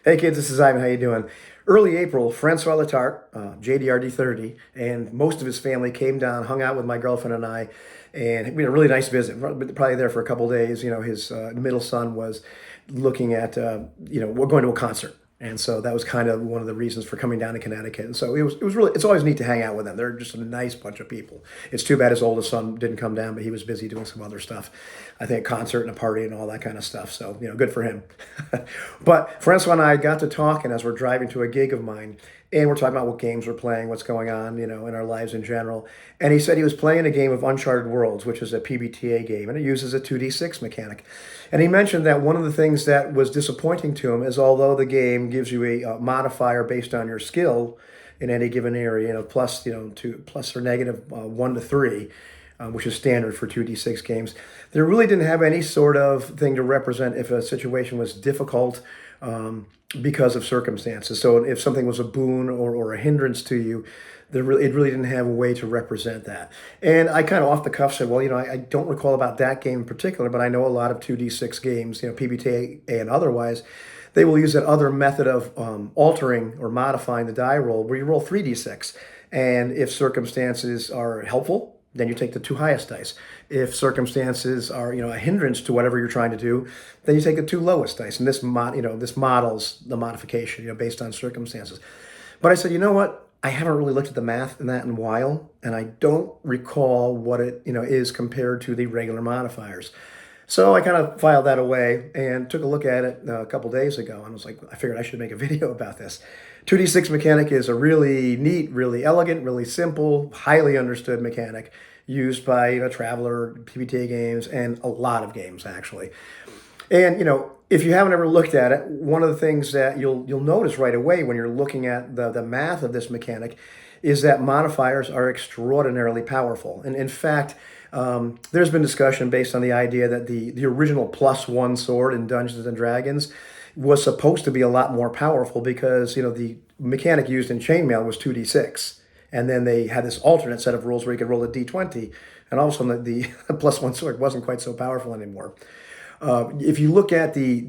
Hey kids, this is Ivan. How you doing? Early April, Francois Letarte, JDRD30, and most of his family came down, hung out with my girlfriend and I, and we had a really nice visit. Probably there for a couple of days. His middle son was looking at, we're going to a concert. And so that was kind of one of the reasons for coming down to Connecticut. And so it was really, it's always neat to hang out with them. They're just a nice bunch of people. It's too bad his oldest son didn't come down, but he was busy doing some other stuff. I think a concert and a party and all that kind of stuff. So, good for him. But Francois and I got to talking as we're driving to a gig of mine. And we're talking about what games we're playing, what's going on, in our lives in general. And he said he was playing a game of Uncharted Worlds, which is a PBTA game, and it uses a 2d6 mechanic. And he mentioned that one of the things that was disappointing to him is although the game gives you a modifier based on your skill in any given area, plus, to plus or negative 1 to 3, which is standard for 2d6 games, there really didn't have any sort of thing to represent if a situation was difficult because of circumstances. So if something was a boon or a hindrance to you, it really didn't have a way to represent that. And I kind of off the cuff said, well, I don't recall about that game in particular, but I know a lot of 2d6 games, PBTA and otherwise, they will use that other method of altering or modifying the die roll where you roll 3d6. And if circumstances are helpful, then you take the 2 highest dice. If circumstances are, a hindrance to whatever you're trying to do, then you take the 2 lowest dice. And this models the modification, based on circumstances. But I said, you know what? I haven't really looked at the math in that in a while, and I don't recall what it, is compared to the regular modifiers. So I kind of filed that away and took a look at it a couple days ago, and was like, I figured I should make a video about this. 2d6 mechanic is a really neat, really elegant, really simple, highly understood mechanic used by Traveler, PBTA games, and a lot of games actually. And if you haven't ever looked at it, one of the things that you'll notice right away when you're looking at the math of this mechanic is that modifiers are extraordinarily powerful. And in fact, there's been discussion based on the idea that the original +1 sword in Dungeons and Dragons was supposed to be a lot more powerful because, the mechanic used in chainmail was 2d6. And then they had this alternate set of rules where you could roll a d20. And all of a sudden, the +1 sword wasn't quite so powerful anymore. If you look at the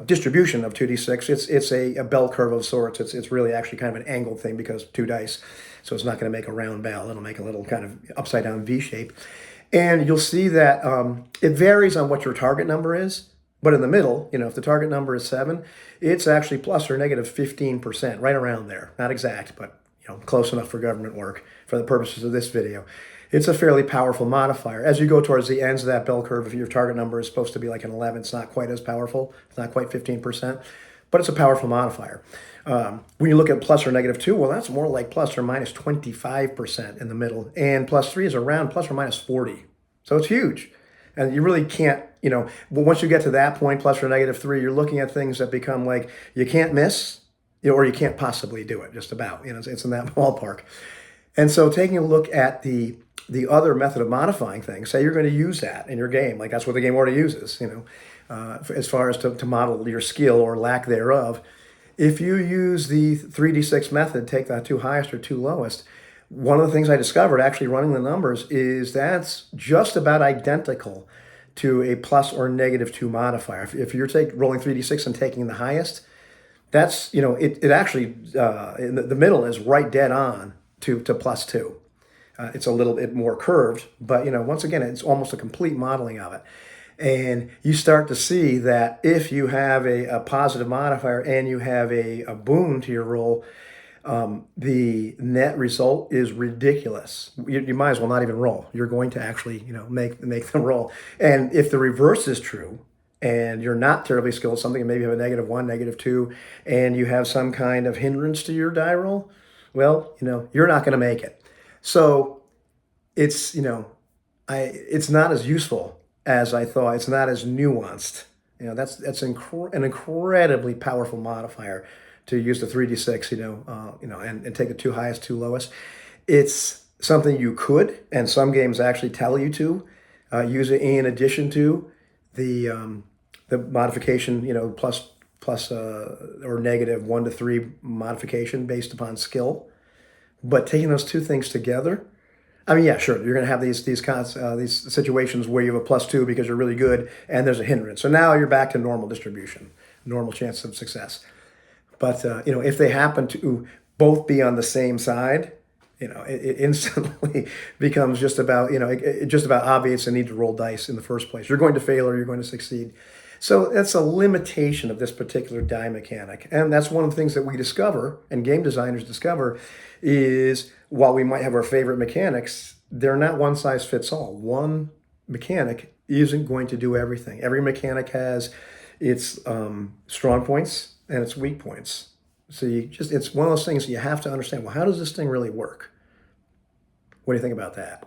distribution of 2d6, it's a bell curve of sorts. It's really actually kind of an angled thing because 2 dice. So it's not going to make a round bell. It'll make a little kind of upside down V shape. And you'll see that it varies on what your target number is. But in the middle, if the target number is 7, it's actually plus or negative 15%, right around there. Not exact, but close enough for government work for the purposes of this video. It's a fairly powerful modifier. As you go towards the ends of that bell curve, if your target number is supposed to be like an 11, it's not quite as powerful. It's not quite 15%, but it's a powerful modifier. When you look at plus or negative 2, well, that's more like plus or minus 25% in the middle. And plus 3 is around plus or minus 40. So it's huge. And you really can't, once you get to that point, plus or negative 3, you're looking at things that become like you can't miss, or you can't possibly do it, just about. It's in that ballpark. And so taking a look at the other method of modifying things, say you're going to use that in your game, like that's what the game already uses, as far as to model your skill or lack thereof. If you use the 3d6 method, take the 2 highest or 2 lowest, one of the things I discovered actually running the numbers is that's just about identical to a plus or negative 2 modifier. If you're rolling 3d6 and taking the highest, that's, it actually, in the middle is right dead on to +2. It's a little bit more curved, but, once again, it's almost a complete modeling of it. And you start to see that if you have a positive modifier and you have a boon to your roll, the net result is ridiculous. You might as well not even roll. You're going to actually, make the roll. And if the reverse is true, and you're not terribly skilled at something, and maybe you have a -1, -2, and you have some kind of hindrance to your die roll, well, you're not going to make it. So it's, it's not as useful as I thought. It's not as nuanced. That's an incredibly powerful modifier to use the 3d6, and take the 2 highest, 2 lowest. It's something you could, and some games actually tell you to use it in addition to the modification, plus or negative 1 to 3 modification based upon skill. But taking those 2 things together, I mean, yeah, sure, you're going to have these situations where you have a +2 because you're really good and there's a hindrance. So now you're back to normal distribution, normal chance of success. But if they happen to both be on the same side, it instantly becomes just about, it just about obvious and need to roll dice in the first place. You're going to fail or you're going to succeed. So that's a limitation of this particular die mechanic. And that's one of the things that we discover and game designers discover is while we might have our favorite mechanics, they're not one size fits all. One mechanic isn't going to do everything. Every mechanic has its strong points and its weak points. So it's one of those things you have to understand, well, how does this thing really work? What do you think about that?